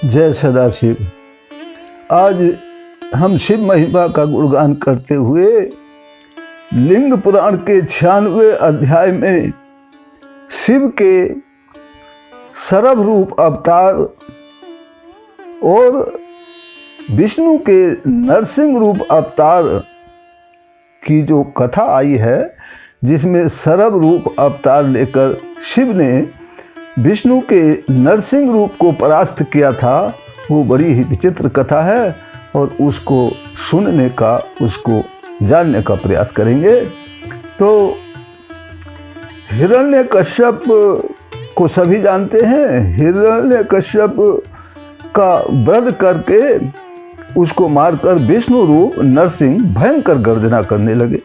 जय सदाशिव। आज हम शिव महिमा का गुणगान करते हुए लिंग पुराण के 96वें अध्याय में शिव के सरभ रूप अवतार और विष्णु के नरसिंह रूप अवतार की जो कथा आई है, जिसमें सरभ रूप अवतार लेकर शिव ने विष्णु के नरसिंह रूप को परास्त किया था, वो बड़ी ही विचित्र कथा है और उसको सुनने का, उसको जानने का प्रयास करेंगे। तो हिरण्यकश्यप को सभी जानते हैं। हिरण्यकश्यप का वध करके उसको मारकर विष्णु रूप नरसिंह भयंकर गर्जना करने लगे।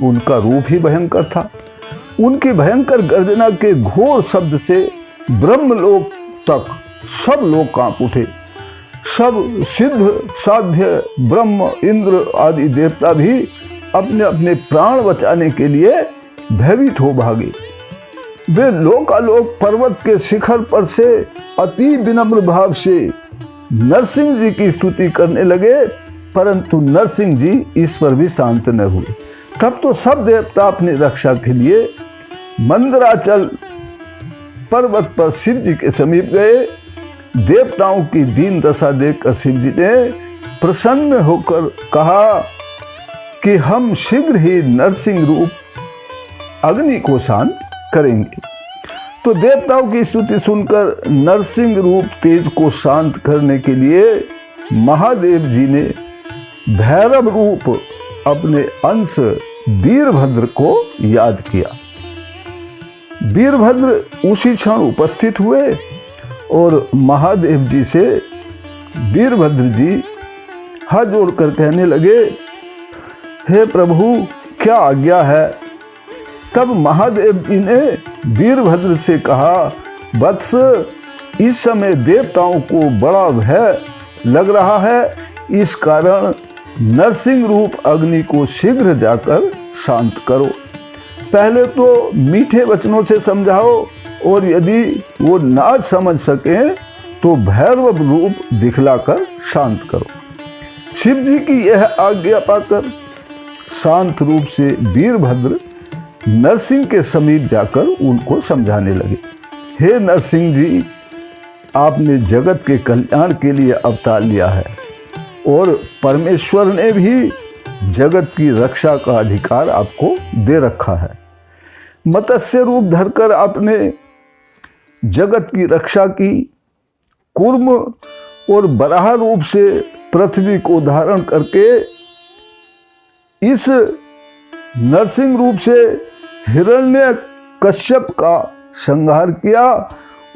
उनका रूप ही भयंकर था। उनकी भयंकर गर्जना के घोर शब्द से ब्रह्मलोक तक सब लोग कांप उठे। सब सिद्ध साध्य ब्रह्म इंद्र आदि देवता भी अपने अपने प्राण बचाने के लिए भयभीत हो भागे। वे लोकालोक पर्वत के शिखर पर से अति विनम्र भाव से नरसिंह जी की स्तुति करने लगे, परंतु नरसिंह जी इस पर भी शांत न हुए। तब तो सब देवता अपनी रक्षा के लिए मंदराचल पर्वत पर शिव जी के समीप गए। देवताओं की दीन दशा देखकर शिव जी ने प्रसन्न होकर कहा कि हम शीघ्र ही नरसिंह रूप अग्नि को शांत करेंगे। तो देवताओं की स्तुति सुनकर नरसिंह रूप तेज को शांत करने के लिए महादेव जी ने भैरव रूप अपने अंश वीरभद्र को याद किया। वीरभद्र उसी क्षण उपस्थित हुए और महादेव जी से वीरभद्र जी हाथ जोड़कर कहने लगे, हे प्रभु क्या आज्ञा है। तब महादेव जी ने वीरभद्र से कहा, वत्स इस समय देवताओं को बड़ा भय लग रहा है, इस कारण नरसिंह रूप अग्नि को शीघ्र जाकर शांत करो। पहले तो मीठे वचनों से समझाओ और यदि वो ना समझ सके तो भैरव रूप दिखलाकर शांत करो। शिव जी की यह आज्ञा पाकर शांत रूप से वीरभद्र नरसिंह के समीप जाकर उनको समझाने लगे, हे नरसिंह जी, आपने जगत के कल्याण के लिए अवतार लिया है और परमेश्वर ने भी जगत की रक्षा का अधिकार आपको दे रखा है। मत्स्य रूप धरकर आपने जगत की रक्षा की, कूर्म और बराह रूप से पृथ्वी को धारण करके इस नरसिंह रूप से हिरण्यकश्यप का संहार किया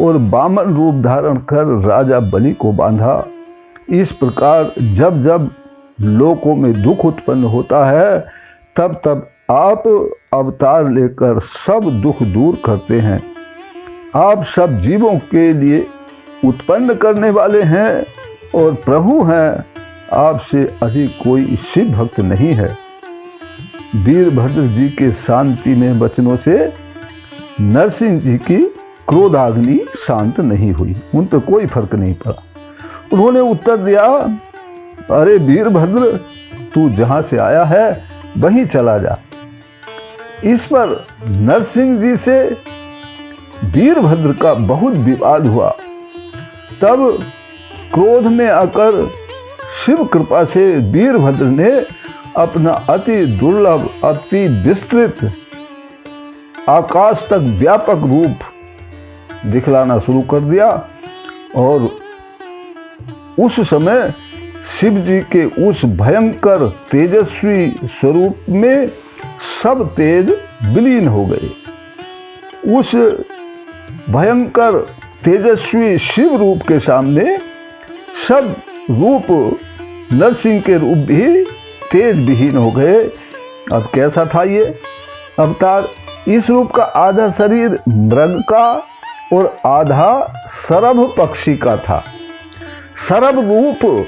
और वामन रूप धारण कर राजा बलि को बांधा। इस प्रकार जब जब लोकों में दुख उत्पन्न होता है, तब तब आप अवतार लेकर सब दुख दूर करते हैं। आप सब जीवों के लिए उत्पन्न करने वाले हैं और प्रभु हैं। आपसे अधिक कोई शिव भक्त नहीं है। वीरभद्र जी के शांति में वचनों से नरसिंह जी की क्रोधाग्नि शांत नहीं हुई, उन पर कोई फर्क नहीं पड़ा। उन्होंने उत्तर दिया, अरे वीरभद्र, तू जहां से आया है वहीं चला जा। इस पर नरसिंह जी से वीरभद्र का बहुत विवाद हुआ। तब क्रोध में आकर शिव कृपा से वीरभद्र ने अपना अति दुर्लभ, अति विस्तृत, आकाश तक व्यापक रूप दिखलाना शुरू कर दिया और उस समय शिव जी के उस भयंकर तेजस्वी स्वरूप में सब तेज विलीन हो गए। उस भयंकर तेजस्वी शिव रूप के सामने सब रूप नरसिंह के रूप भी तेज विहीन हो गए। अब कैसा था ये अवतार? इस रूप का आधा शरीर मृग का और आधा सरभ पक्षी का था। सरभ रूप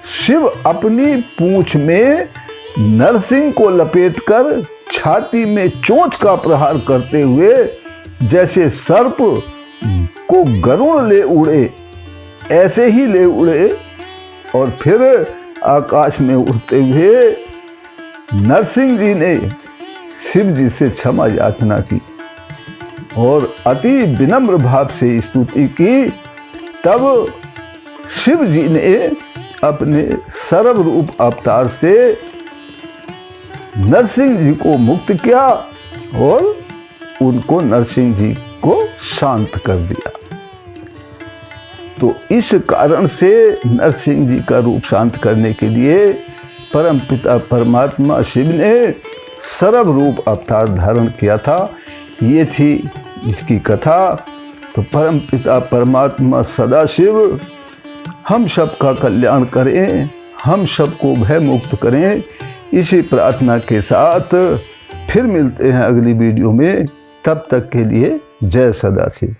शिव अपनी पूंछ में नरसिंह को लपेटकर छाती में चोंच का प्रहार करते हुए जैसे सर्प को गरुड़ ले उड़े, ऐसे ही ले उड़े और फिर आकाश में उड़ते हुए नरसिंह जी ने शिव जी से क्षमा याचना की और अति विनम्र भाव से स्तुति की। तब शिव जी ने अपने सर्व रूप अवतार से नरसिंह जी को मुक्त किया और उनको नरसिंह जी को शांत कर दिया। तो इस कारण से नरसिंह जी का रूप शांत करने के लिए परमपिता परमात्मा शिव ने सर्व रूप अवतार धारण किया था। ये थी इसकी कथा। तो परमपिता परमात्मा सदाशिव हम सबका कल्याण करें, हम सबको भय मुक्त करें, इसी प्रार्थना के साथ फिर मिलते हैं अगली वीडियो में। तब तक के लिए जय सदाशिव।